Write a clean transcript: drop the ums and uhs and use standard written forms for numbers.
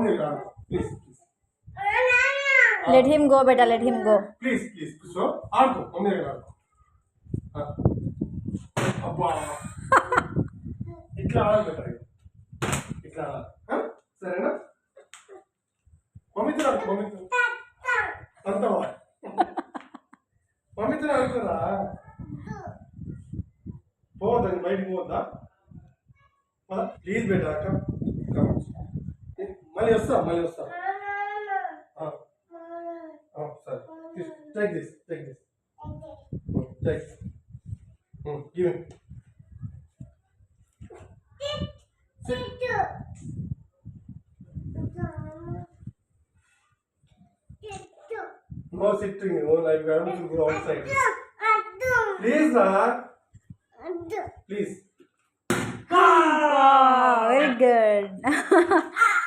Mommy, please, please. Let him go, beta. Let him go. Please, please. So, ఆడుకో mummy దగ్గర ఆడుకో. అబ్బా ఇట్లా ఆడాలి బెటర్, ఇట్లా ఆడాలి. సరేనా? మమ్మీతో ఆడుకో, మమ్మీతో అంతవా మమ్మీతో ఆడుకోరా. పోవద్దని బయటకు పోవద్దా? ప్లీజ్ బేటా అక్క, మళ్ళీ వస్తా, మళ్ళీ వస్తా. సరే, take this, take this, take, give him. No sitting, no, like we have to go outside. Please, please. Wow, very good.